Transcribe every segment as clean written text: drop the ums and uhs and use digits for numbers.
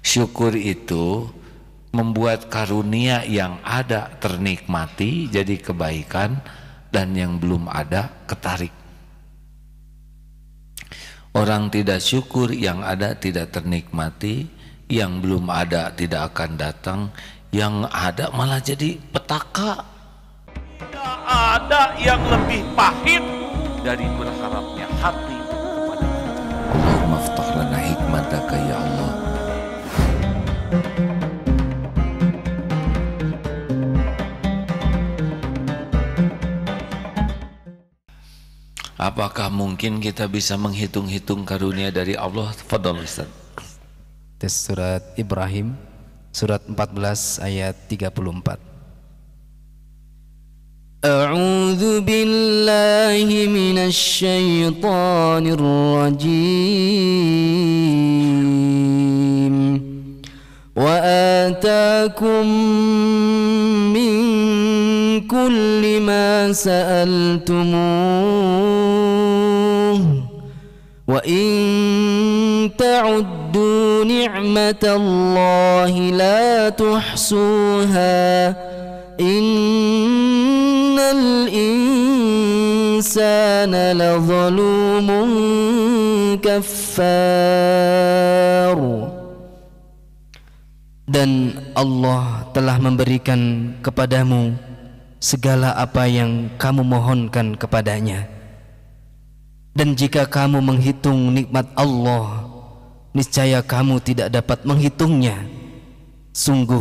Syukur itu membuat karunia yang ada ternikmati jadi kebaikan, dan yang belum ada ketarik. Orang tidak syukur, yang ada tidak ternikmati, yang belum ada tidak akan datang, yang ada malah jadi petaka. Tidak ada yang lebih pahit dari berharapnya hati kepada Allah. Allahumma ftah lana hikmataka ya Allah. Apakah mungkin kita bisa menghitung-hitung karunia dari Allah? Fadhal Ustaz. Tes surat Ibrahim surat 14 ayat 34. A'udzu billahi minasy syaithanir rajim. Wa ataakum min kulli ma sa'altumuh wa in ta'uddu ni'matallahi la tuhsuha innal insana lazalumun kaffar. Dan Allah telah memberikan kepadamu segala apa yang kamu mohonkan kepadanya. Dan jika kamu menghitung nikmat Allah, niscaya kamu tidak dapat menghitungnya. Sungguh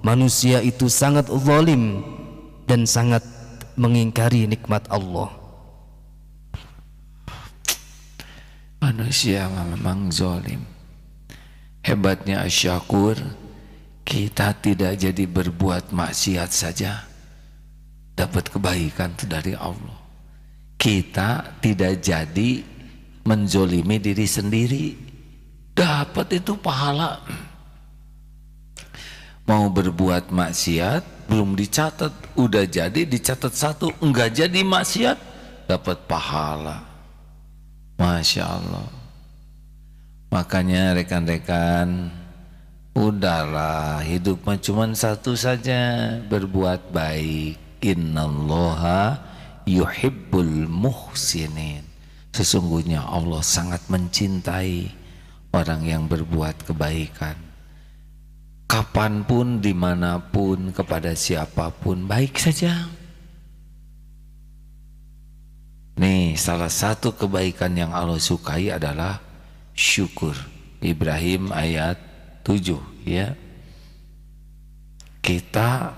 manusia itu sangat zalim dan sangat mengingkari nikmat Allah. Manusia memang zalim. Hebatnya asyakur, kita tidak jadi berbuat maksiat saja dapat kebaikan dari Allah. Kita tidak jadi menzolimi diri sendiri, dapat itu pahala. Mau berbuat maksiat belum dicatat, udah jadi dicatat satu, enggak jadi maksiat dapat pahala. Masya Allah. Makanya rekan-rekan, udahlah, hidup cuma satu saja, berbuat baik. Innallaha yuhibbul muhsinin. Sesungguhnya Allah sangat mencintai orang yang berbuat kebaikan. Kapanpun, dimanapun, kepada siapapun, baik saja. Nih, salah satu kebaikan yang Allah sukai adalah syukur. Ibrahim ayat 7 ya. Kita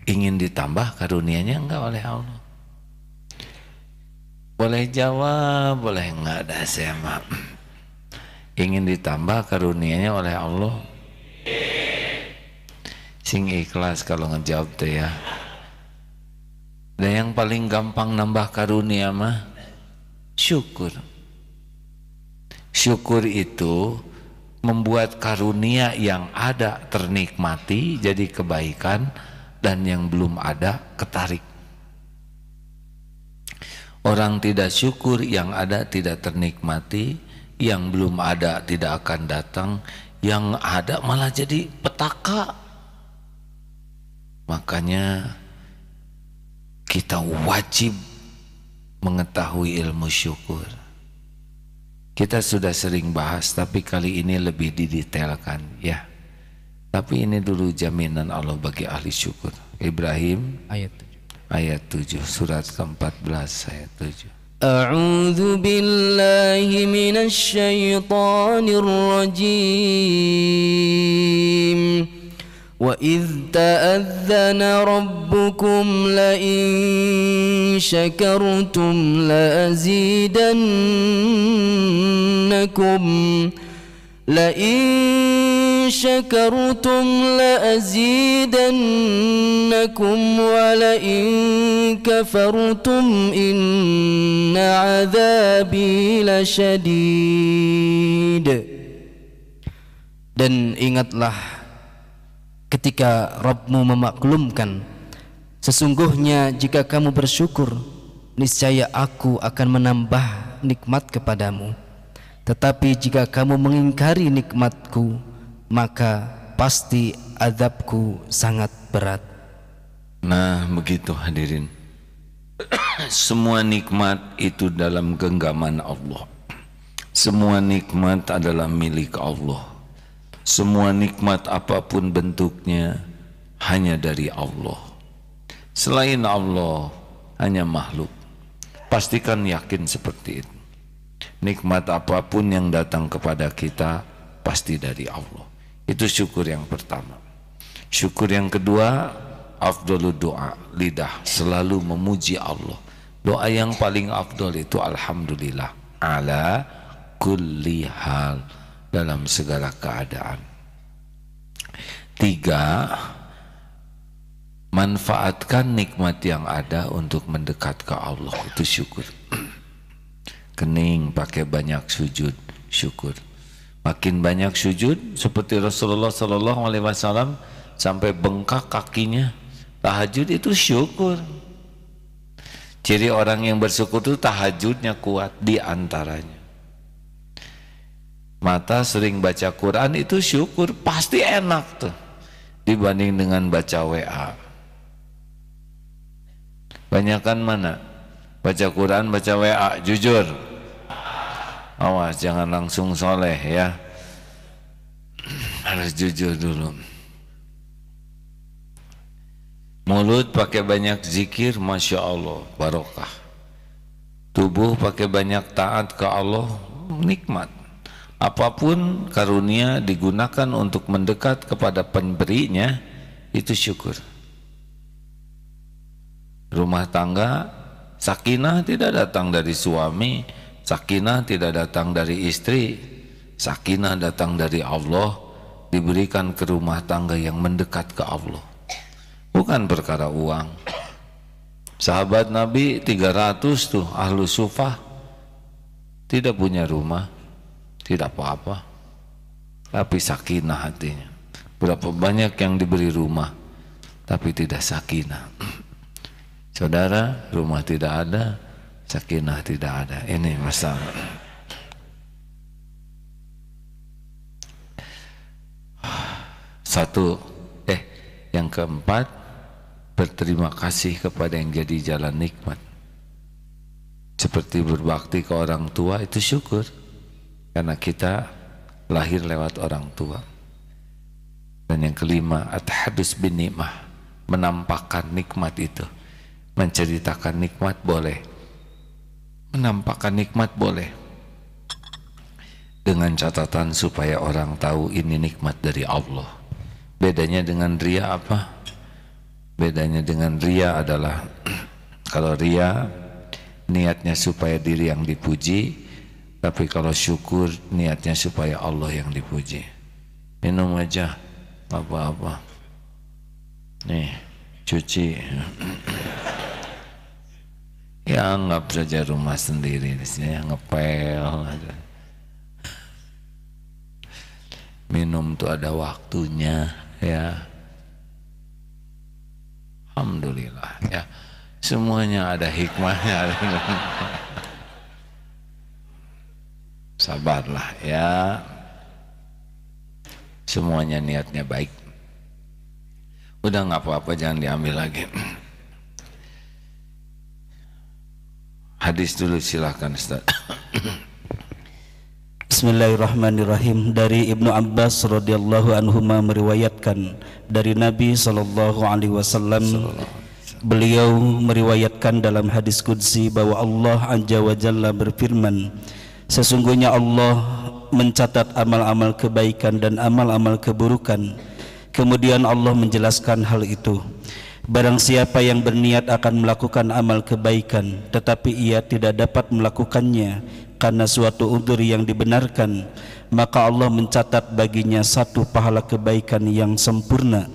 ingin ditambah karunianya enggak oleh Allah? Boleh jawab, boleh enggak, ada saya mah. Ingin ditambah karunianya oleh Allah? Sing ikhlas kalau ngejawab tuh ya. Dan yang paling gampang nambah karunia mah syukur. Syukur itu membuat karunia yang ada ternikmati jadi kebaikan, dan yang belum ada ketarik. Orang tidak syukur, yang ada tidak ternikmati, yang belum ada tidak akan datang, yang ada malah jadi petaka. Makanya kita wajib mengetahui ilmu syukur. Kita sudah sering bahas, tapi kali ini lebih didetailkan ya. Tapi ini dulu jaminan Allah bagi ahli syukur. Ibrahim ayat 7 surat ke-14 ayat 7. A'udzu billahi minasy syaithanir rajim. Wa idz ta'adzana rabbukum la in syakartum la azidannakum la in syakartum la azidannakum wa la in kafartum inna adzabi lasyadid. Dan ingatlah ketika Rabbmu memaklumkan, sesungguhnya jika kamu bersyukur, niscaya aku akan menambah nikmat kepadamu. Tetapi jika kamu mengingkari nikmatku, maka pasti azabku sangat berat. Nah, begitu hadirin. Semua nikmat itu dalam genggaman Allah. Semua nikmat adalah milik Allah. Semua nikmat apapun bentuknya hanya dari Allah. Selain Allah hanya makhluk. Pastikan yakin seperti itu. Nikmat apapun yang datang kepada kita pasti dari Allah. Itu syukur yang pertama. Syukur yang kedua, afdalud doa, lidah selalu memuji Allah. Doa yang paling afdal itu alhamdulillah ala kulli hal, dalam segala keadaan. Tiga, manfaatkan nikmat yang ada untuk mendekat ke Allah, itu syukur. Kening pakai banyak sujud, syukur. Makin banyak sujud seperti Rasulullah SAW sampai bengkak kakinya, tahajud itu syukur. Ciri orang yang bersyukur itu tahajudnya kuat, di antaranya. Mata sering baca Quran itu syukur, pasti enak tuh dibanding dengan baca WA. Banyakan mana? Baca Quran, baca WA, jujur. Awas jangan langsung soleh ya. Harus jujur dulu. Mulut pakai banyak zikir, Masya Allah, barokah. Tubuh pakai banyak taat ke Allah, nikmat. Apapun karunia digunakan untuk mendekat kepada pemberinya, itu syukur. Rumah tangga, sakinah tidak datang dari suami, sakinah tidak datang dari istri, sakinah datang dari Allah, diberikan ke rumah tangga yang mendekat ke Allah. Bukan perkara uang. Sahabat Nabi 300 tuh ahlu sufah, tidak punya rumah, tidak apa-apa, tapi sakinah hatinya. Berapa banyak yang diberi rumah tapi tidak sakinah. Saudara, rumah tidak ada, sakinah tidak ada. Ini masalah. Yang keempat, berterima kasih kepada yang jadi jalan nikmat. Seperti berbakti ke orang tua, itu syukur, karena kita lahir lewat orang tua. Dan yang kelima, at-tahadus bin nikmah, menampakkan nikmat itu. Menceritakan nikmat boleh, menampakkan nikmat boleh, dengan catatan supaya orang tahu ini nikmat dari Allah. Bedanya dengan ria apa? Bedanya dengan ria adalah kalau ria niatnya supaya diri yang dipuji, tapi kalau syukur niatnya supaya Allah yang dipuji. Minum aja, apa-apa. Nih, cuci. Ya anggap saja rumah sendiri di sini, ngepel aja. Minum tuh ada waktunya ya. Alhamdulillah ya. Semuanya ada hikmahnya. Sabarlah ya. Semuanya niatnya baik. Udah nggak apa-apa, jangan diambil lagi. Hadis dulu silahkan Ustaz. Bismillahirrahmanirrahim. Dari Ibnu Abbas radhiyallahu anhuma meriwayatkan dari Nabi SAW, beliau meriwayatkan dalam hadis qudsi bahwa Allah Azza wa Jalla berfirman, sesungguhnya Allah mencatat amal-amal kebaikan dan amal-amal keburukan. Kemudian Allah menjelaskan hal itu. Barang siapa yang berniat akan melakukan amal kebaikan tetapi ia tidak dapat melakukannya karena suatu udzur yang dibenarkan, maka Allah mencatat baginya satu pahala kebaikan yang sempurna.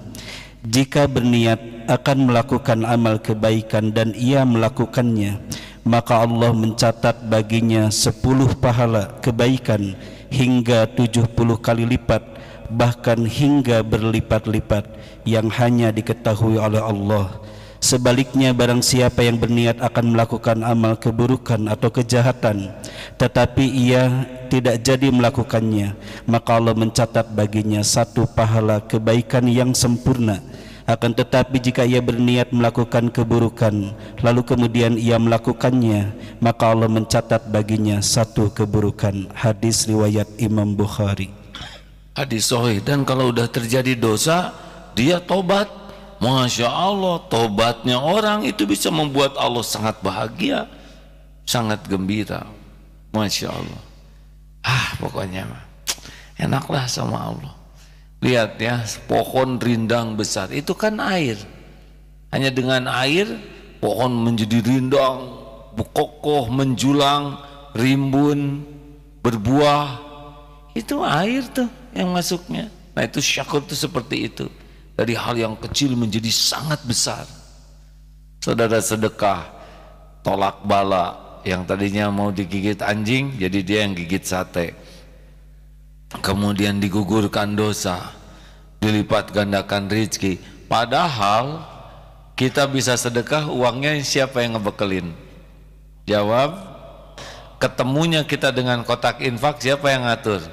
Jika berniat akan melakukan amal kebaikan dan ia melakukannya, maka Allah mencatat baginya 10 pahala kebaikan hingga 70 kali lipat, bahkan hingga berlipat-lipat yang hanya diketahui oleh Allah. Sebaliknya, barang siapa yang berniat akan melakukan amal keburukan atau kejahatan tetapi ia tidak jadi melakukannya, maka Allah mencatat baginya satu pahala kebaikan yang sempurna. Akan tetapi jika ia berniat melakukan keburukan lalu kemudian ia melakukannya, maka Allah mencatat baginya satu keburukan. Hadis riwayat Imam Bukhari. Hadis sahih. Dan kalau udah terjadi dosa, dia tobat. Masya Allah, tobatnya orang itu bisa membuat Allah sangat bahagia, sangat gembira. Masya Allah. Pokoknya enaklah sama Allah. Lihat ya, pohon rindang besar itu kan air. Hanya dengan air pohon menjadi rindang, kokoh, menjulang, rimbun, berbuah. Itu air tuh yang masuknya. Nah itu syakur itu seperti itu. Dari hal yang kecil menjadi sangat besar. Saudara sedekah, tolak bala, yang tadinya mau digigit anjing jadi dia yang gigit sate. Kemudian digugurkan dosa, dilipat gandakan rezeki. Padahal kita bisa sedekah, uangnya siapa yang ngebekelin? Jawab, ketemunya kita dengan kotak infak siapa yang ngatur?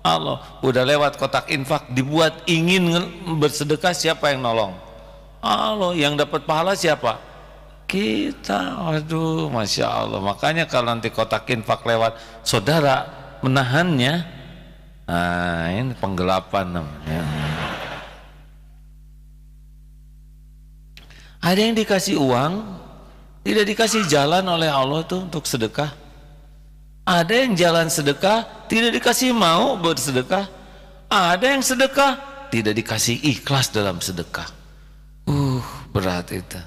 Allah. Udah lewat kotak infak, dibuat ingin bersedekah, siapa yang nolong? Allah. Yang dapat pahala siapa? Kita. Aduh, Masya Allah. Makanya kalau nanti kotak infak lewat, saudara menahannya, nah ini penggelapan namanya. Ada yang dikasih uang, tidak dikasih jalan oleh Allah tuh untuk sedekah. Ada yang jalan sedekah, tidak dikasih mau bersedekah. Ada yang sedekah, tidak dikasih ikhlas dalam sedekah. Berat itu.